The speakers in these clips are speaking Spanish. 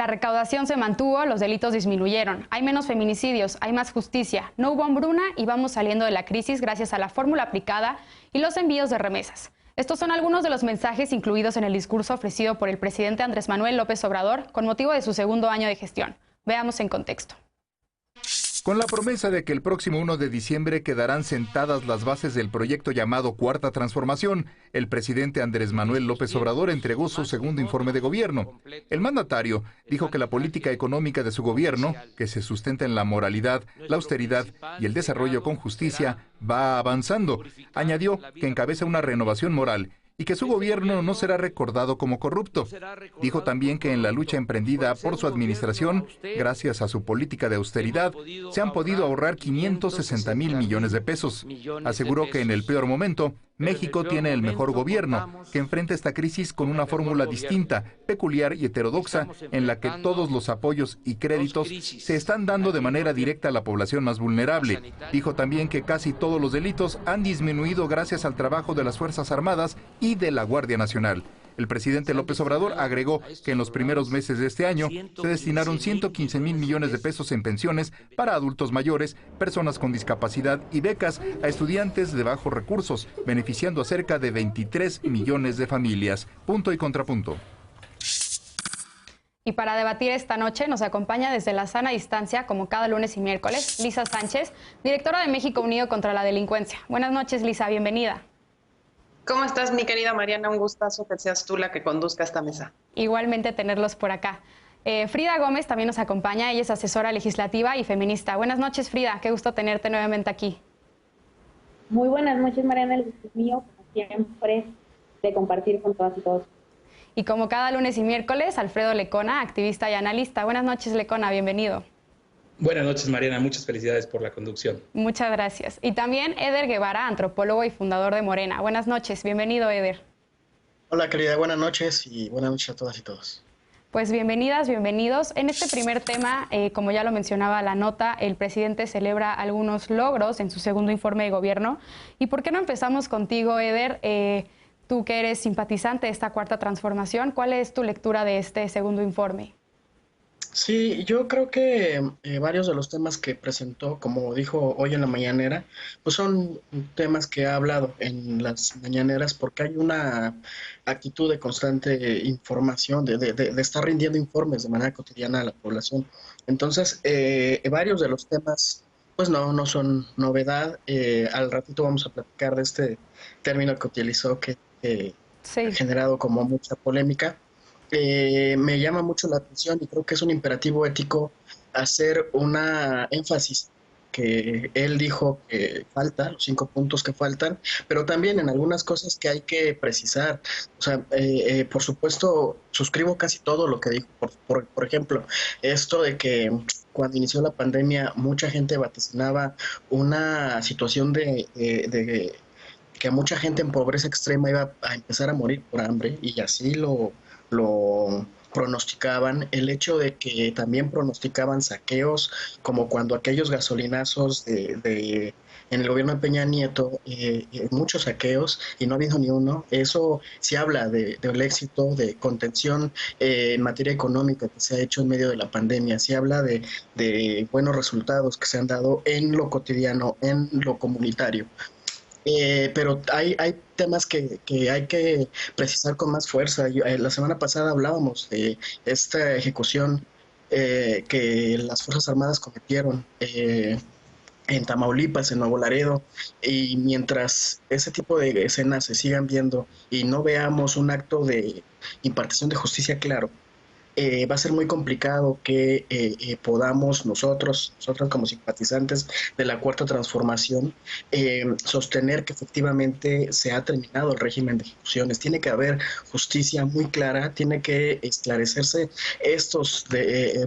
La recaudación se mantuvo, los delitos disminuyeron, hay menos feminicidios, hay más justicia, no hubo hambruna y vamos saliendo de la crisis gracias a la fórmula aplicada y los envíos de remesas. Estos son algunos de los mensajes incluidos en el discurso ofrecido por el presidente Andrés Manuel López Obrador con motivo de su segundo año de gestión. Veamos en contexto. Con la promesa de que el próximo 1 de diciembre quedarán sentadas las bases del proyecto llamado Cuarta Transformación, el presidente Andrés Manuel López Obrador entregó su segundo informe de gobierno. El mandatario dijo que la política económica de su gobierno, que se sustenta en la moralidad, la austeridad y el desarrollo con justicia, va avanzando. Añadió que encabeza una renovación moral y que su gobierno no será recordado como corrupto. Dijo también que en la lucha emprendida por su administración, gracias a su política de austeridad, se han podido ahorrar 560,000 millones de pesos. Aseguró que en el peor momento, México tiene el mejor gobierno, que enfrenta esta crisis con una fórmula distinta, peculiar y heterodoxa, en la que todos los apoyos y créditos se están dando de manera directa a la población más vulnerable. Dijo también que casi todos los delitos han disminuido gracias al trabajo de las Fuerzas Armadas y de la Guardia Nacional. El presidente López Obrador agregó que en los primeros meses de este año se destinaron 115,000 millones de pesos en pensiones para adultos mayores, personas con discapacidad y becas a estudiantes de bajos recursos, beneficiando a cerca de 23 millones de familias. Punto y contrapunto. Y para debatir esta noche nos acompaña desde la sana distancia, como cada lunes y miércoles, Lisa Sánchez, directora de México Unido contra la Delincuencia. Buenas noches, Lisa, bienvenida. ¿Cómo estás, mi querida Mariana? Un gustazo que seas tú la que conduzca esta mesa. Igualmente tenerlos por acá. Frida Gómez también nos acompaña, ella es asesora legislativa y feminista. Buenas noches, Frida, qué gusto tenerte nuevamente aquí. Muy buenas noches, Mariana, el gusto es mío, como siempre, de compartir con todas y todos. Y como cada lunes y miércoles, Alfredo Lecona, activista y analista. Buenas noches, Lecona, bienvenido. Buenas noches, Mariana. Muchas felicidades por la conducción. Muchas gracias. Y también Eder Guevara, antropólogo y fundador de Morena. Buenas noches. Bienvenido, Eder. Hola, querida. Buenas noches y buenas noches a todas y todos. Pues bienvenidas, bienvenidos. En este primer tema, como ya lo mencionaba la nota, el presidente celebra algunos logros en su segundo informe de gobierno. ¿Y por qué no empezamos contigo, Eder? Tú que eres simpatizante de esta cuarta transformación, ¿cuál es tu lectura de este segundo informe? Sí, yo creo que varios de los temas que presentó, como dijo hoy en la mañanera, pues son temas que ha hablado en las mañaneras porque hay una actitud de constante información, de estar rindiendo informes de manera cotidiana a la población. Entonces, varios de los temas, pues no son novedad. Al ratito vamos a platicar de este término que utilizó que sí, ha generado como mucha polémica. Me llama mucho la atención y creo que es un imperativo ético hacer una énfasis que él dijo que falta, los 5 puntos que faltan, pero también en algunas cosas que hay que precisar. O sea, por supuesto, suscribo casi todo lo que dijo. Por ejemplo, esto de que cuando inició la pandemia mucha gente vaticinaba una situación de que mucha gente en pobreza extrema iba a empezar a morir por hambre y así lo pronosticaban. El hecho de que también pronosticaban saqueos, como cuando aquellos gasolinazos en el gobierno de Peña Nieto, muchos saqueos y no ha habido ni uno. Eso sí habla del éxito de contención en materia económica que se ha hecho en medio de la pandemia, sí habla de buenos resultados que se han dado en lo cotidiano, en lo comunitario. Pero hay temas que hay que precisar con más fuerza. La semana pasada hablábamos de esta ejecución que las Fuerzas Armadas cometieron en Tamaulipas, en Nuevo Laredo, y mientras ese tipo de escenas se sigan viendo y no veamos un acto de impartición de justicia claro, va a ser muy complicado que podamos nosotros como simpatizantes de la Cuarta Transformación sostener que efectivamente se ha terminado el régimen de ejecuciones. Tiene que haber justicia muy clara, tiene que esclarecerse estos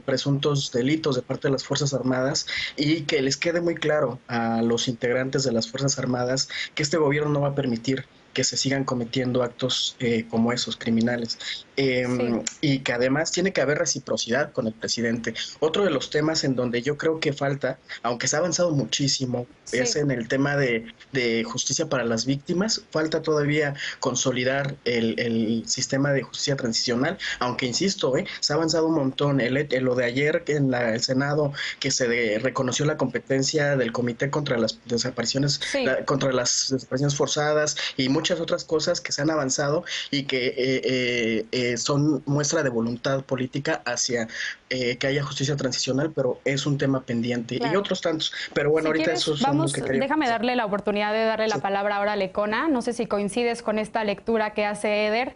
presuntos delitos de parte de las Fuerzas Armadas y que les quede muy claro a los integrantes de las Fuerzas Armadas que este gobierno no va a permitir que se sigan cometiendo actos como esos criminales. y que además tiene que haber reciprocidad con el presidente. Otro de los temas en donde yo creo que falta, aunque se ha avanzado muchísimo, es en el tema de justicia para las víctimas. Falta todavía consolidar el sistema de justicia transicional, aunque insisto, se ha avanzado un montón. Lo de ayer en el Senado, que se reconoció la competencia del Comité contra las desapariciones, contra las desapariciones forzadas y muchas otras cosas que se han avanzado y que son muestra de voluntad política hacia que haya justicia transicional, pero es un tema pendiente, y otros tantos. Pero bueno, ahorita esos son los que quería. Déjame darle la oportunidad de darle la palabra ahora a Lecona. No sé si coincides con esta lectura que hace Eder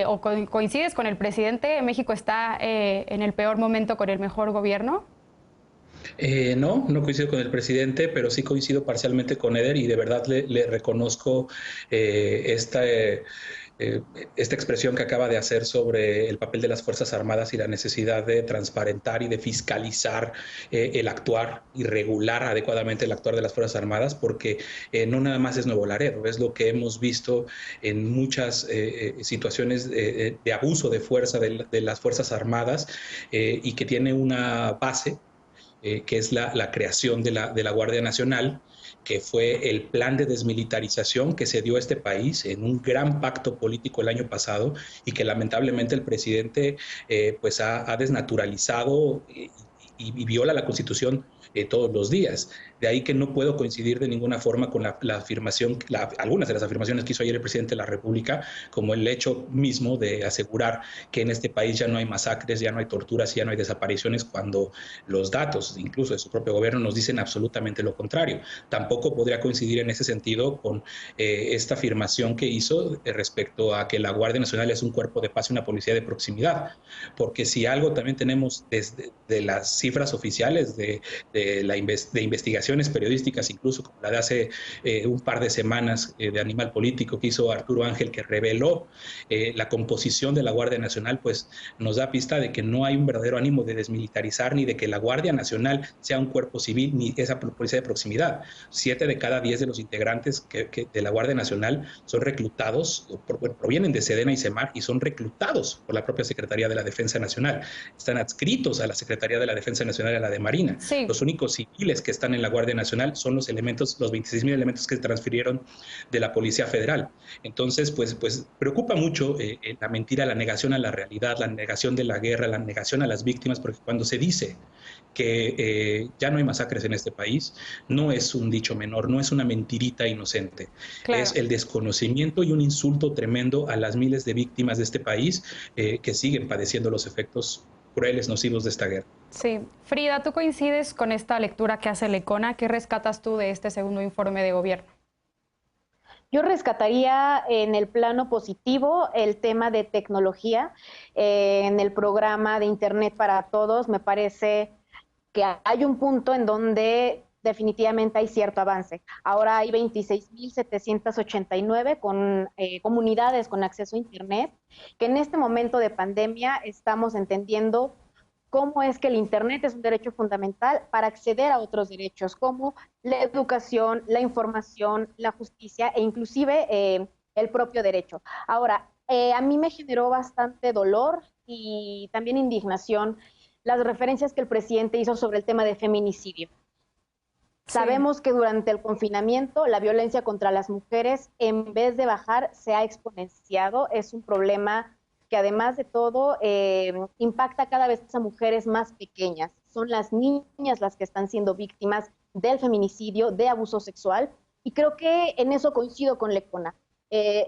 o coincides con el presidente. México está en el peor momento con el mejor gobierno. No coincido con el presidente, pero sí coincido parcialmente con Eder, y de verdad le reconozco esta expresión que acaba de hacer sobre el papel de las Fuerzas Armadas y la necesidad de transparentar y de fiscalizar el actuar y regular adecuadamente el actuar de las Fuerzas Armadas, porque no nada más es Nuevo Laredo, es lo que hemos visto en muchas situaciones de abuso de fuerza de las Fuerzas Armadas, y que tiene una base que es la creación de la Guardia Nacional, que fue el plan de desmilitarización que se dio a este país en un gran pacto político el año pasado, y que lamentablemente el presidente pues ha desnaturalizado y viola la Constitución todos los días. De ahí que no puedo coincidir de ninguna forma con la afirmación, algunas de las afirmaciones que hizo ayer el presidente de la República, como el hecho mismo de asegurar que en este país ya no hay masacres, ya no hay torturas, ya no hay desapariciones, cuando los datos, incluso de su propio gobierno, nos dicen absolutamente lo contrario. Tampoco podría coincidir en ese sentido con esta afirmación que hizo respecto a que la Guardia Nacional es un cuerpo de paz y una policía de proximidad, porque si algo también tenemos desde las cifras oficiales de investigación periodísticas, incluso como la de hace un par de semanas de Animal Político que hizo Arturo Ángel, que reveló la composición de la Guardia Nacional, pues nos da pista de que no hay un verdadero ánimo de desmilitarizar, ni de que la Guardia Nacional sea un cuerpo civil, ni esa policía de proximidad. 7 de cada 10 de los integrantes de la Guardia Nacional son reclutados, provienen de Sedena y Semar, y son reclutados por la propia Secretaría de la Defensa Nacional. Están adscritos a la Secretaría de la Defensa Nacional y a la de Marina. Los únicos civiles que están en la Guardia Nacional son los 26,000 elementos que se transfirieron de la Policía Federal. Entonces, pues preocupa mucho la mentira, la negación a la realidad, la negación de la guerra, la negación a las víctimas, porque cuando se dice que ya no hay masacres en este país, no es un dicho menor, no es una mentirita inocente. Es el desconocimiento y un insulto tremendo a las miles de víctimas de este país que siguen padeciendo los efectos crueles, nocivos de esta guerra. Sí. Frida, ¿tú coincides con esta lectura que hace Lecona? ¿Qué rescatas tú de este segundo informe de gobierno? Yo rescataría en el plano positivo el tema de tecnología. En el programa de Internet para Todos me parece que hay un punto en donde definitivamente hay cierto avance. Ahora hay 26,789 comunidades con acceso a Internet, que en este momento de pandemia estamos entendiendo cómo es que el Internet es un derecho fundamental para acceder a otros derechos, como la educación, la información, la justicia e inclusive el propio derecho. Ahora, a mí me generó bastante dolor y también indignación las referencias que el presidente hizo sobre el tema de feminicidio. Sabemos que durante el confinamiento la violencia contra las mujeres, en vez de bajar, se ha exponenciado. Es un problema que además de todo impacta cada vez a mujeres más pequeñas. Son las niñas las que están siendo víctimas del feminicidio, de abuso sexual, y creo que en eso coincido con Lecona.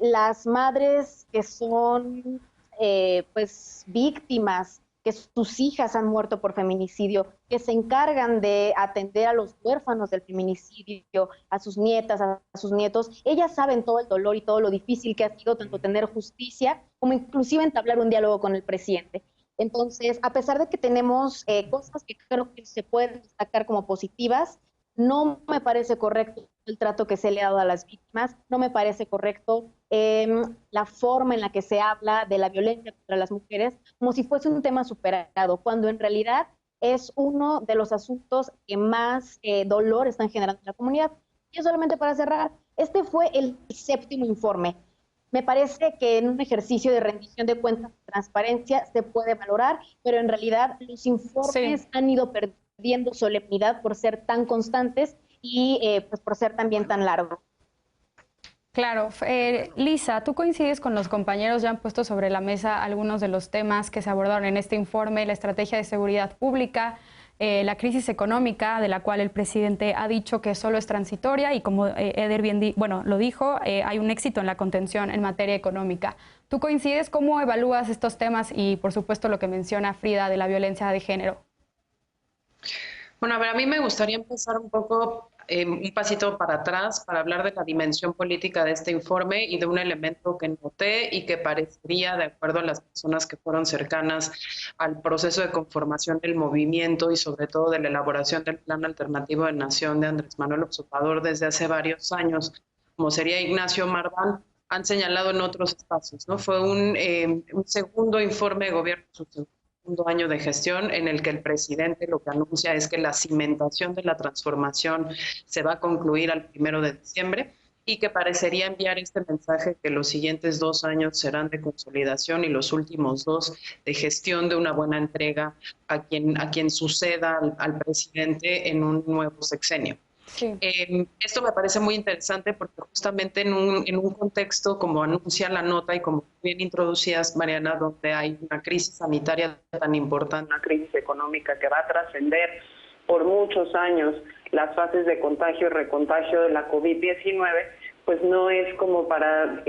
Las madres que son pues víctimas, que sus hijas han muerto por feminicidio, que se encargan de atender a los huérfanos del feminicidio, a sus nietas, a sus nietos, ellas saben todo el dolor y todo lo difícil que ha sido tanto tener justicia como inclusive entablar un diálogo con el presidente. Entonces, a pesar de que tenemos cosas que creo que se pueden destacar como positivas, no me parece correcto el trato que se le ha dado a las víctimas, no me parece correcto la forma en la que se habla de la violencia contra las mujeres como si fuese un tema superado, cuando en realidad es uno de los asuntos que más dolor están generando en la comunidad. Y solamente para cerrar, este fue el 7º informe. Me parece que en un ejercicio de rendición de cuentas y transparencia se puede valorar, pero en realidad los informes han ido perdiendo solemnidad por ser tan constantes y pues por ser también tan largos. Claro. Lisa, ¿tú coincides con los compañeros? Ya han puesto sobre la mesa algunos de los temas que se abordaron en este informe: la estrategia de seguridad pública, la crisis económica, de la cual el presidente ha dicho que solo es transitoria, y como Eder bien lo dijo, hay un éxito en la contención en materia económica. ¿Tú coincides? ¿Cómo evalúas estos temas y, por supuesto, lo que menciona Frida de la violencia de género? Bueno, a ver, a mí me gustaría empezar un poco, un pasito para atrás, para hablar de la dimensión política de este informe y de un elemento que noté y que parecería, de acuerdo a las personas que fueron cercanas al proceso de conformación del movimiento y sobre todo de la elaboración del Plan Alternativo de Nación de Andrés Manuel López Obrador desde hace varios años, como sería Ignacio Marván, han señalado en otros espacios, ¿no? Fue un segundo informe de gobierno, segundo año de gestión, en el que el presidente lo que anuncia es que la cimentación de la transformación se va a concluir al 1 de diciembre y que parecería enviar este mensaje que los siguientes 2 años serán de consolidación y los últimos 2 de gestión de una buena entrega a quien suceda al presidente en un nuevo sexenio. Sí. Esto me parece muy interesante porque justamente en un contexto, como anuncia la nota y como bien introducías, Mariana, donde hay una crisis sanitaria tan importante, una crisis económica que va a trascender por muchos años las fases de contagio y recontagio de la COVID-19, pues no es como para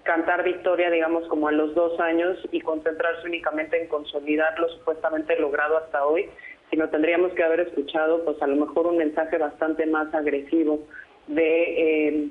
cantar victoria, digamos, como a los 2 años y concentrarse únicamente en consolidar lo supuestamente logrado hasta hoy, sino tendríamos que haber escuchado pues a lo mejor un mensaje bastante más agresivo de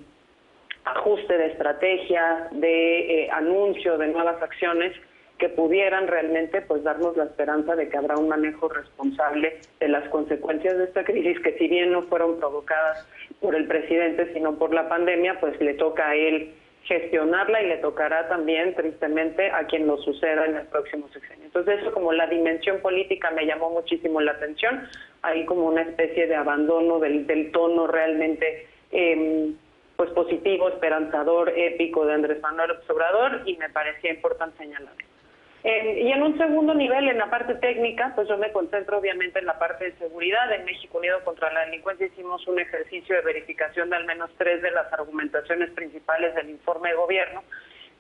ajuste de estrategia, de anuncio de nuevas acciones que pudieran realmente pues darnos la esperanza de que habrá un manejo responsable de las consecuencias de esta crisis, que si bien no fueron provocadas por el presidente sino por la pandemia, pues le toca a él gestionarla y le tocará también, tristemente, a quien lo suceda en el próximo sexenio. Entonces eso, como la dimensión política, me llamó muchísimo la atención. Hay como una especie de abandono del tono realmente pues positivo, esperanzador, épico de Andrés Manuel López Obrador, y me parecía importante señalarlo. Y en un segundo nivel, en la parte técnica, pues yo me concentro obviamente en la parte de seguridad. En México Unido contra la Delincuencia hicimos un ejercicio de verificación de al menos 3 de las argumentaciones principales del informe de gobierno,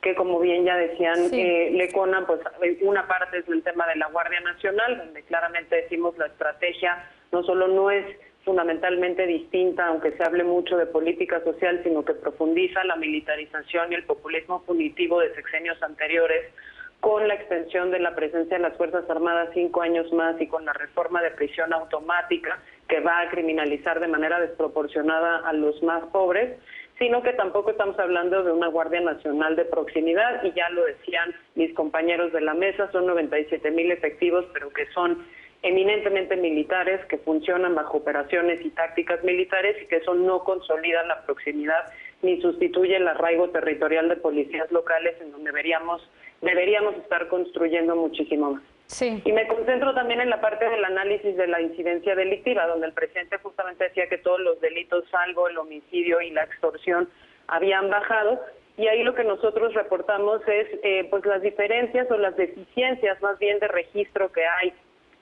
que como bien ya decían Lecona, pues una parte es el tema de la Guardia Nacional, donde claramente decimos la estrategia no solo no es fundamentalmente distinta, aunque se hable mucho de política social, sino que profundiza la militarización y el populismo punitivo de sexenios anteriores, con la extensión de la presencia de las Fuerzas Armadas 5 años más y con la reforma de prisión automática que va a criminalizar de manera desproporcionada a los más pobres, sino que tampoco estamos hablando de una Guardia Nacional de proximidad, y ya lo decían mis compañeros de la mesa, son 97,000 efectivos, pero que son eminentemente militares, que funcionan bajo operaciones y tácticas militares, y que eso no consolida la proximidad ni sustituye el arraigo territorial de policías locales, en donde deberíamos estar construyendo muchísimo más. Sí. Y me concentro también en la parte del análisis de la incidencia delictiva, donde el presidente justamente decía que todos los delitos, salvo el homicidio y la extorsión, habían bajado. Y ahí lo que nosotros reportamos es pues las diferencias o las deficiencias más bien de registro que hay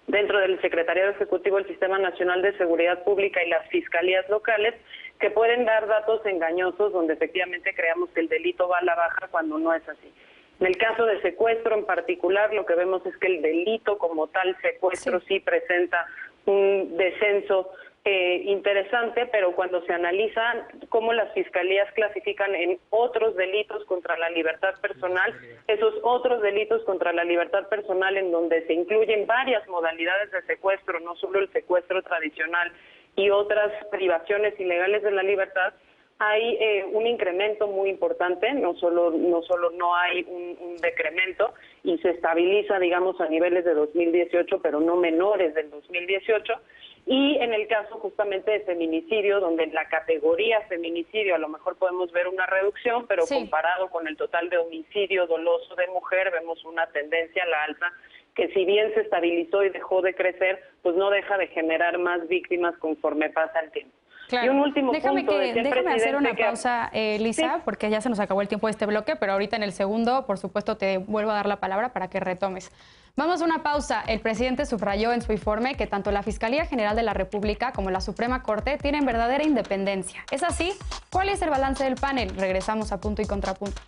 dentro del Secretariado Ejecutivo del Sistema Nacional de Seguridad Pública y las fiscalías locales, que pueden dar datos engañosos donde efectivamente creamos que el delito va a la baja cuando no es así. En el caso de secuestro en particular, lo que vemos es que el delito como tal, secuestro, sí presenta un descenso interesante, pero cuando se analiza cómo las fiscalías clasifican en otros delitos contra la libertad personal, esos otros delitos contra la libertad personal en donde se incluyen varias modalidades de secuestro, no solo el secuestro tradicional y otras privaciones ilegales de la libertad, hay un incremento muy importante, no solo no hay un decremento, y se estabiliza, digamos, a niveles de 2018, pero no menores del 2018. Y en el caso justamente de feminicidio, donde en la categoría feminicidio a lo mejor podemos ver una reducción, pero comparado con el total de homicidio doloso de mujer, vemos una tendencia a la alza, que si bien se estabilizó y dejó de crecer, pues no deja de generar más víctimas conforme pasa el tiempo. Claro. Y un último Déjame punto. déjame hacer una pausa, Lisa, porque ya se nos acabó el tiempo de este bloque, pero ahorita en el segundo, por supuesto, te vuelvo a dar la palabra para que retomes. Vamos a una pausa. El presidente subrayó en su informe que tanto la Fiscalía General de la República como la Suprema Corte tienen verdadera independencia. ¿Es así? ¿Cuál es el balance del panel? Regresamos a Punto y Contrapunto.